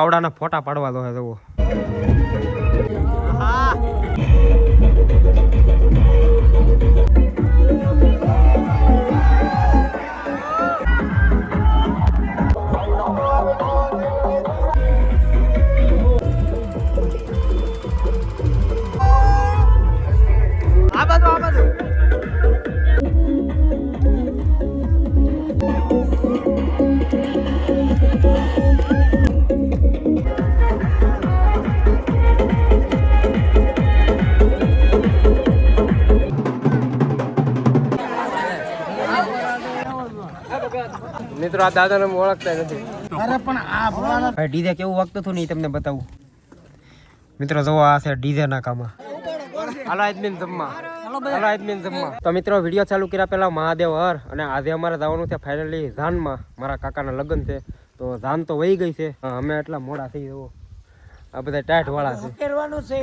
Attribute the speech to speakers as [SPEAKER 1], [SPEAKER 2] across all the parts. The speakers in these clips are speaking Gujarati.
[SPEAKER 1] આવડાના ફોટા પાડવા દો હે જવો. મિત્રો આ દાદાને ઓળખતા નથી.
[SPEAKER 2] અરે પણ આ ભોળાના
[SPEAKER 1] ડીજે કેવું વાગતું હતું ને તમને બતાવું. મિત્રો જો આ છે ડીજે ના કામ. હાલો આદમીન જમવા. હાલો આદમીન જમવા. તો મિત્રો વિડીયો ચાલુ કર્યા પહેલા મહાદેવ હર અને આજે અમારે જવાનું છે ફાઇનલી ઝાનમાં. મારા કાકાના લગ્ન છે તો ઝાન તો વહી ગઈ છે. અમે એટલા મોડા થઈ જવો. આ બધા ટાઈટ વાળા છે.
[SPEAKER 2] કરવાનું છે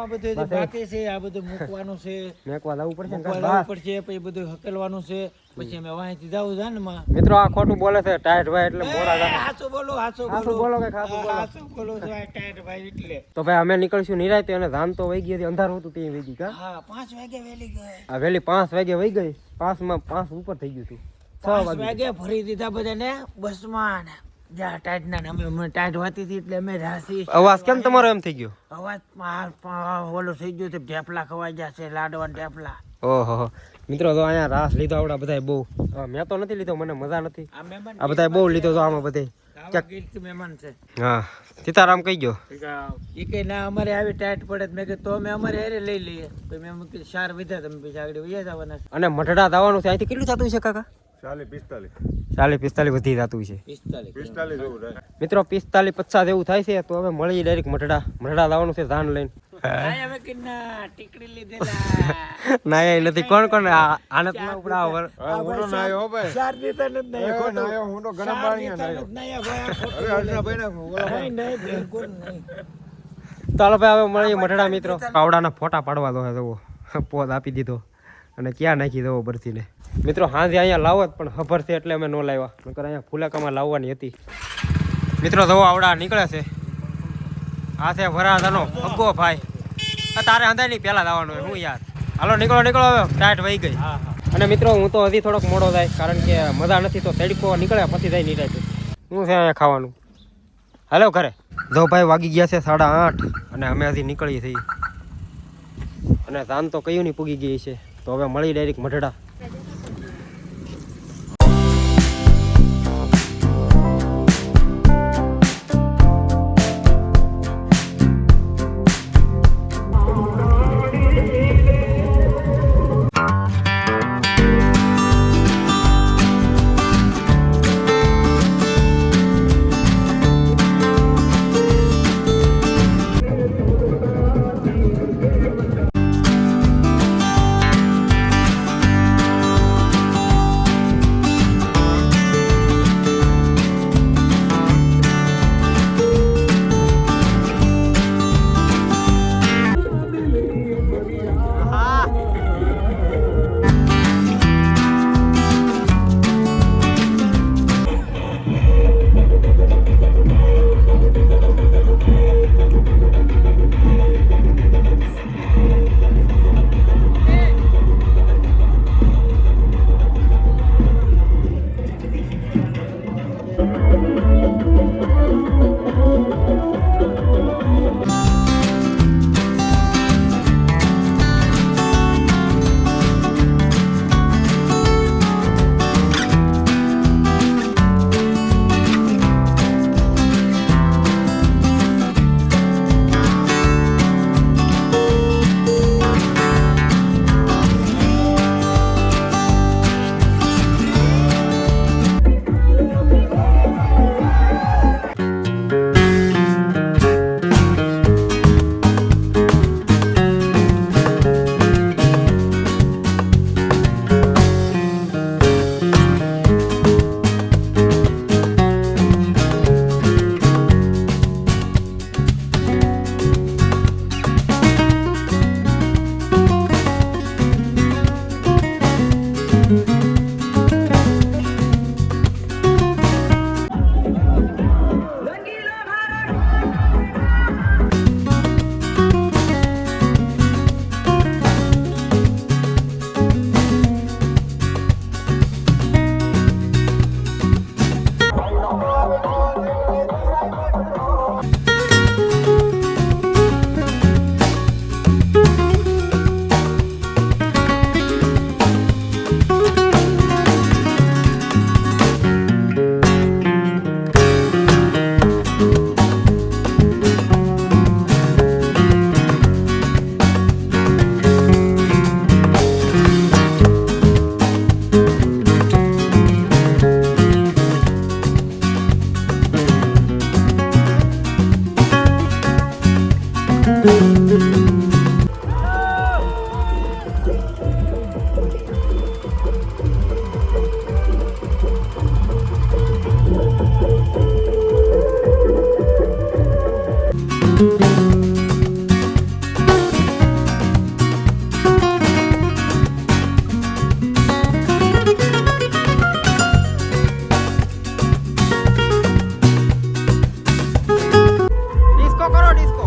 [SPEAKER 2] આ બધું બાકી છે. આ બધું મૂકવાનું છે.
[SPEAKER 1] મેકવા લાવવું પડશે ને
[SPEAKER 2] મૂકવા પડશે પછી બધું હકેલવાનું છે. પછી અમે વાંચી જાવ જાનમાં.
[SPEAKER 1] મિત્રો આ ખોટું બોલે છે ટાઈટ ભાઈ એટલે મોડા જાય.
[SPEAKER 2] હાચું બોલો હાચું
[SPEAKER 1] બોલો કે ખાસું બોલો.
[SPEAKER 2] હાચું બોલો છો આ ટાઈટ ભાઈ એટલે.
[SPEAKER 1] તો ભાઈ અમે નીકળશું નિરાતે અને ધાન તો વહી ગઈ હતી. અંધારું હતું તે વહી ગઈ કા.
[SPEAKER 2] હા 5 વાગે વેલી ગઈ.
[SPEAKER 1] આ વેલી 5 વાગે વહી ગઈ. 5 ઉપર થઈ ગયું હતું.
[SPEAKER 2] 6 વાગે ફરી દીધા બધાને બસમાં. જા ટાઈટ ના અમે ટાઈટ વાતી હતી એટલે અમે રાસી.
[SPEAKER 1] અવાજ કેમ તમારો એમ થઈ ગયો?
[SPEAKER 2] અવાજ ઓલો થઈ ગયો તો ઢેપલા ખવાઈ જશે લાડવા ઢેપલા.
[SPEAKER 1] ઓહો મિત્રો તો અહીંયા રાસ લીધો આવડા બધા બહુ. મેં તો નથી લીધો, મને મજા નથી. આ બધા બહુ લીધો તો આમાં બધે
[SPEAKER 2] મહેમાન છે.
[SPEAKER 1] હા સીતારામ કઈ ગયો
[SPEAKER 2] એ કઈ ના અમારે આવી ટાઈટ પડે મેં કીધું તો અમે અમારે હેરે લઈ લઈએ. તો મેં કીધું 4 વિધા તમે પછી આગળ વૈયા જવાના.
[SPEAKER 1] અને મઢડા દાવાનું છે. અહીંથી કેટલું થતું છે કાકા? 40-45 વધી જતું છે.
[SPEAKER 2] 45
[SPEAKER 1] મિત્રો 45-50 એવું થાય છે. તો હવે મળી ડાયરેક્ટ મઢડા દાવાનું છે ધાન લઈને.
[SPEAKER 2] અમે કિન્ના ટીકડી લીધેલા
[SPEAKER 1] ના એ નથી. કોણ આનંદ ના ઉપડા
[SPEAKER 2] હું નાયો હો ભાઈ 4 દીધા ન નાયો નાયો હું તો ગરમ પાણી નાયો ભાઈ. અરે અલ્લા ભાઈ ના નહીં બિલકુલ નહીં.
[SPEAKER 1] ચાલો ભાઈ હવે મળીએ મઢડા મિત્રો. આવડાના ફોટા પાડવા દો હે જવો. પોત આપી દીધો અને ક્યાં નાખી દો બરસીને. મિત્રો હાંજે અહીંયા લાવો પણ ખબર છે એટલે અમે ન લાવ્યા. નકર અહીંયા ફુલાકામાં લાવવાની હતી. મિત્રો જવો આવડા નીકળે છે. આ છે વરાજાનો અગ્ગો ભાઈ. તારે હંધાઈ નહીં પહેલા જવાનું હોય. હું યાર હાલો નીકળો હવે ટાઈટ વહી ગઈ. અને મિત્રો હું તો હજી થોડોક મોડો જાય કારણ કે મજા નથી. તો તડકો નીકળે પછી જાય નહીં ટાઈટ. શું છે અહીંયા ખાવાનું? હાલો ઘરે જો ભાઈ વાગી ગયા છે 8:30 અને અમે હજી નીકળી થઈ. અને ધાન તો કયું નહીં પૂગી ગઈ છે. તો હવે મળી ડાયરેક્ટ મઢડા. ડિસ્કો કરો ડિસ્કો.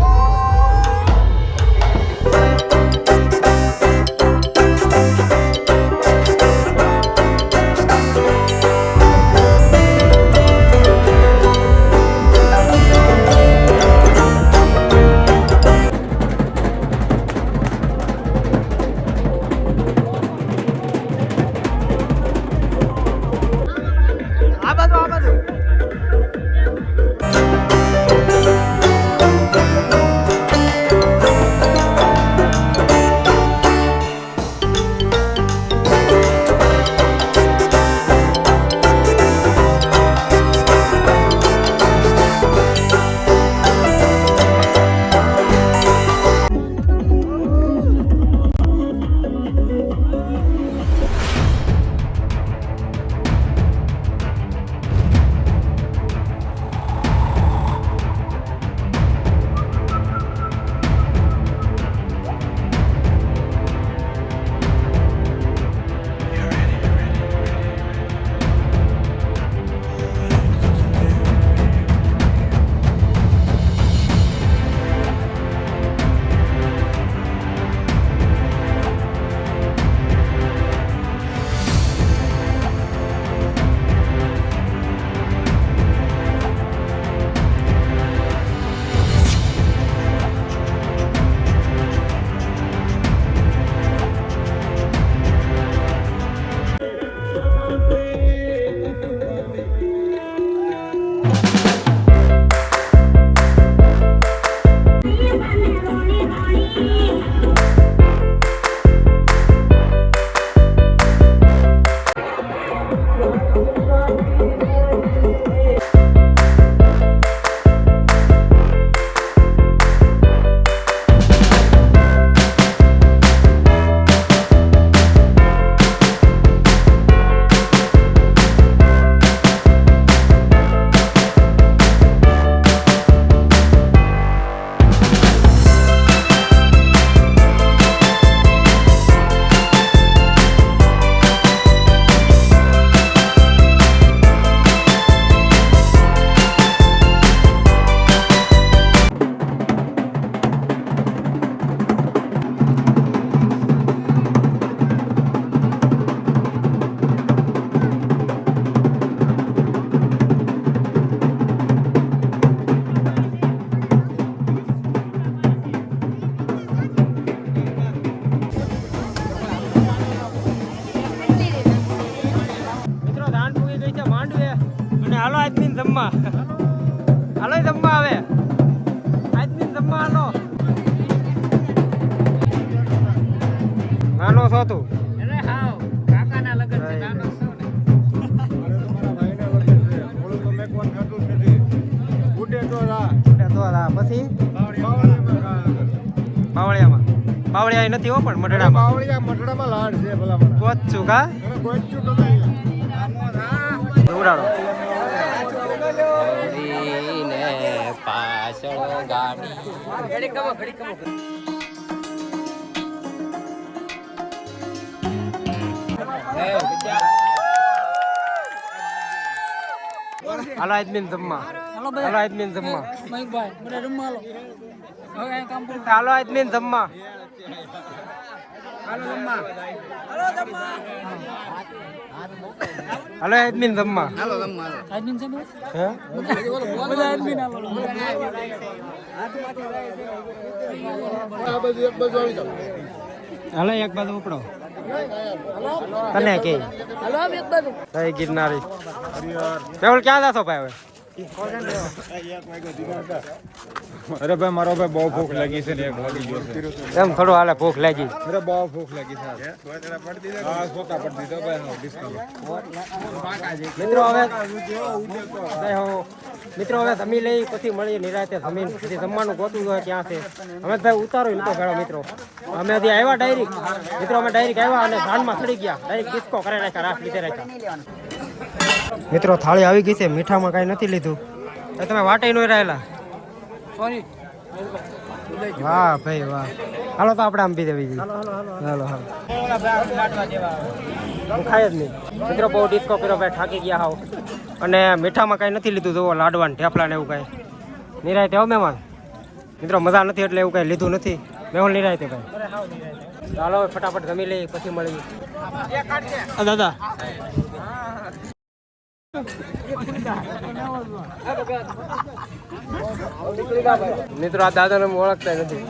[SPEAKER 1] આ બાજુ આ બાજુ. હાલો આજમીન જમવા. હાલો જમવા આવે. આજમીન જમવા હાલો. નાનો છો તું?
[SPEAKER 3] અરે હાવ કાકાના લગન છે, નાનો છો ને.
[SPEAKER 1] પછી બાવળિયામાં બાવળિયા નથી હો, પણ મઢડામાં
[SPEAKER 2] મઠડામાં લાડ છે ભલા
[SPEAKER 1] કોચું કા દોડાડો.
[SPEAKER 3] પાછળ ગાડી ઘડી કમો.
[SPEAKER 1] હાલો આજમીન જમવા. હાલો આજમીન જમવા. હાલો આજમીન જમવા. હાલો આજમીન જમવા. હે? હાલો એક બાજુ ઉપડો. તને કે કઈ ગિરનારી. મેહુલ ક્યાં જાશો ભાઈ હવે?
[SPEAKER 2] અરે ભાઈ મારો ભાઈ બહુ ભૂખ લાગી છે ને એક વાગી ગયો છે
[SPEAKER 1] એમ થોડું હાલે ભૂખ લાગી
[SPEAKER 2] અરે બહુ ભૂખ લાગી છે હા સોતા પડી દીધો ભાઈ ડિસ્કાઉન્ટ
[SPEAKER 1] મિત્રો હવે મિત્રો હવે જમી લઈ પછી મળીએ નિરાતે જમીન પછી જમવાનું ગોતું હોય ક્યાં છે અમે ભાઈ ઉતારો નતો ગયો મિત્રો અમે હજી આવ્યા ડાયરેક્ટ મિત્રો અમે ડાયરેક્ટ આવ્યા અને ધાનમાં ચડી ગયા ડાયરેક્ટ ડિસ્કો કરી રાખ્યા રાખ લીધે રાખ્યા મિત્રો થાળી આવી ગઈ છે મીઠામાં કાંઈ નથી લીધું તમે વાટે નો રહેલા
[SPEAKER 3] સોરી
[SPEAKER 1] વાહ ભાઈ વાહ હાલો તો આપણે આમ પી દેવી હાલો હાલો હું ખાય જ નહીં મિત્રો બહુ ડિસ્કો કર્યો ભાઈ થાકી ગયા હાવ અને મીઠામાં કાંઈ નથી લીધું જુઓ લાડવા ને ઢેફલા ને એવું કાંઈ નિરાયતે આવો મહેમાન મિત્રો મજા નથી એટલે એવું કાંઈ લીધું નથી મેહુલ નિરાયતે ભાઈ ચાલો હવે ફટાફટ જમી લઈએ પછી મળીએ દાદા મિત્રો આ દાદાને હું ઓળખતા નથી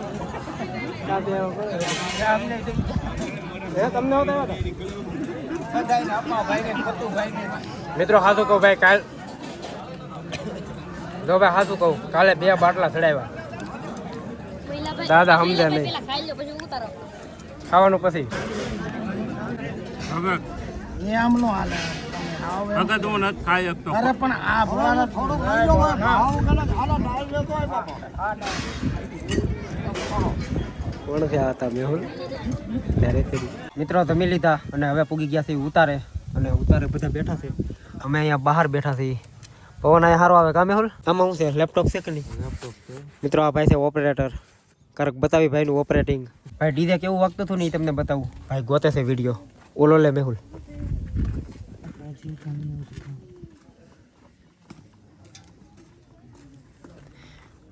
[SPEAKER 1] મિત્રો હાથું કહું ભાઈ કાલ જો ભાઈ હાથું કહું કાલે 2 બાટલા ચડાવ્યા દાદા સમજે નહીં ખાવાનું પછી
[SPEAKER 3] અરે પણ આ થોડું
[SPEAKER 1] કોણ છે આ હતા મેહુલ મિત્રો જમી લીધા અને હવે પૂગી ગયા છે ઉતારે અને ઉતારે બધા બેઠા છે અમે અહીંયા બહાર બેઠા છીએ પવન અહીંયા સારો આવે કા મેહુલ આમાં શું છે લેપટોપ છે કે નહીં મિત્રો આ ભાઈ છે ઓપરેટર કરક બતાવી ભાઈનું ઓપરેટિંગ ભાઈ ડીજે કેવું વાગતું હતું નહીં તમને બતાવું ભાઈ ગોતે છે વિડીયો ઓલો લે મેહુલ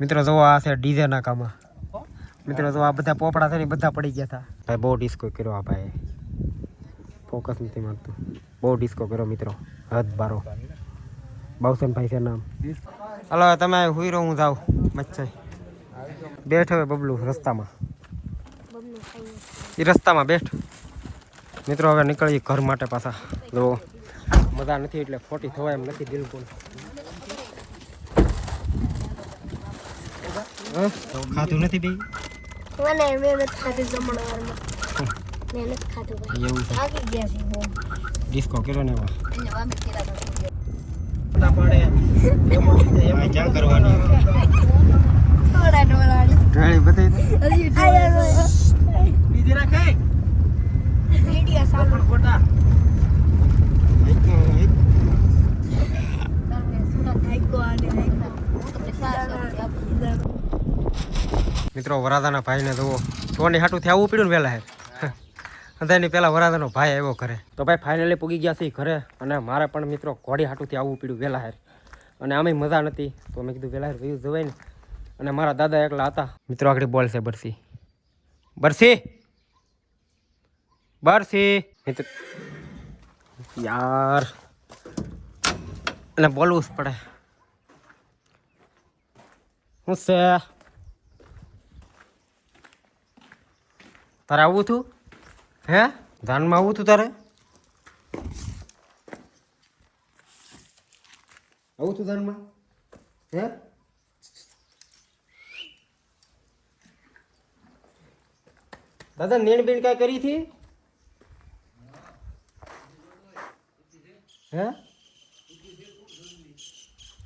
[SPEAKER 1] મિત્રો જો આ છે ડીજે ના કામમાં મિત્રો તો આ બધા પોપડા છે ને બધા પડી ગયા હતા ભાઈ બહુ ડિસ્કો કર્યો આ ભાઈ ફોકસ નથી મારતું બહુ ડિસ્કો કર્યો મિત્રો હદ બારો બાવસનભાઈ છે નામ હાલો તમે હુઈ રહો હું જાઉં મચ્છાઈ બેઠ હવે બબલું રસ્તામાં એ રસ્તામાં બેઠ મિત્રો હવે નીકળીએ ઘર માટે પાછા જો મજા નથી એટલે ખોટી થવાય એમ નથી બિલકુલ ખાધું નથી ભાઈ
[SPEAKER 4] મને મહેનત ખાધી જમણવારમાં મહેનત ખાધું ભાઈ
[SPEAKER 1] એવું છે
[SPEAKER 4] થાકી ગયા છે બહુ
[SPEAKER 1] ડિસ્કો કર્યો ને એમાં ક્યાં કરવાની
[SPEAKER 4] થોડા ડોળાડી
[SPEAKER 1] ઢાળી બતાવી દે
[SPEAKER 4] હજી આયા બીજી રાખે વિડિયો સાંભળ ખોટા
[SPEAKER 1] મિત્રો વરાદાના ભાઈને જુઓ સોની હાટુથી આવવું પડ્યું ને વહેલા હે અંધારની પહેલાં વરાદાનો ભાઈ આવ્યો ઘરે તો ભાઈ ફાઇનલી પૂગી ગયા છે ઘરે અને મારે પણ મિત્રો ઘોડી હાટુથી આવવું પડ્યું વહેલા હેર અને આમેય મજા નથી તો મેં કીધું વહેલા હેર વયું જવાય ને અને મારા દાદા એકલા હતા મિત્રો આગળ બોલ છે બરસી બરસી બરસી મિત્ર યાર અને બોલવું જ પડે શું છે તારે આવવું હતું હે ધાનમાં આવવું હતું તારે આવું હતું ધાનમાં હે દાદા નેણ બેણ કાંઈ કરી હતી હે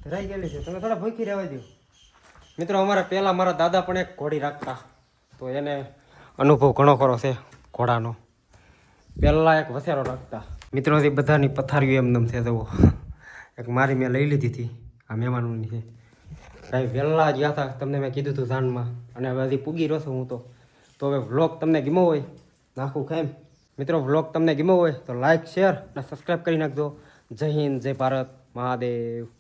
[SPEAKER 1] ધરાઈ ગયેલી છે તમે થોડા ભૂખી રહેવા દો મિત્રો અમારા પહેલાં મારા દાદા પણ એક ઘોડી રાખતા તો એને અનુભવ ઘણો ખરો છે ઘોડાનો પહેલાં એક વસેરો રાખતા મિત્રો એ બધાની પથારીઓ એમ છે જુઓ એક મારી મેં લઈ લીધી હતી આ મહેમાનોની છે ભાઈ વહેલા ગયા હતા તમને મેં કીધું હતું જાનમાં અને હવે હજી પૂગી રહ્યો છું હું તો હવે વ્લોગ તમને ગમ્યો હોય નાખું કેમ મિત્રો વ્લોગ તમને ગમ્યો હોય તો લાઇક શેર અને સબસ્ક્રાઈબ કરી નાખજો જય હિન્દ જય ભારત મહાદેવ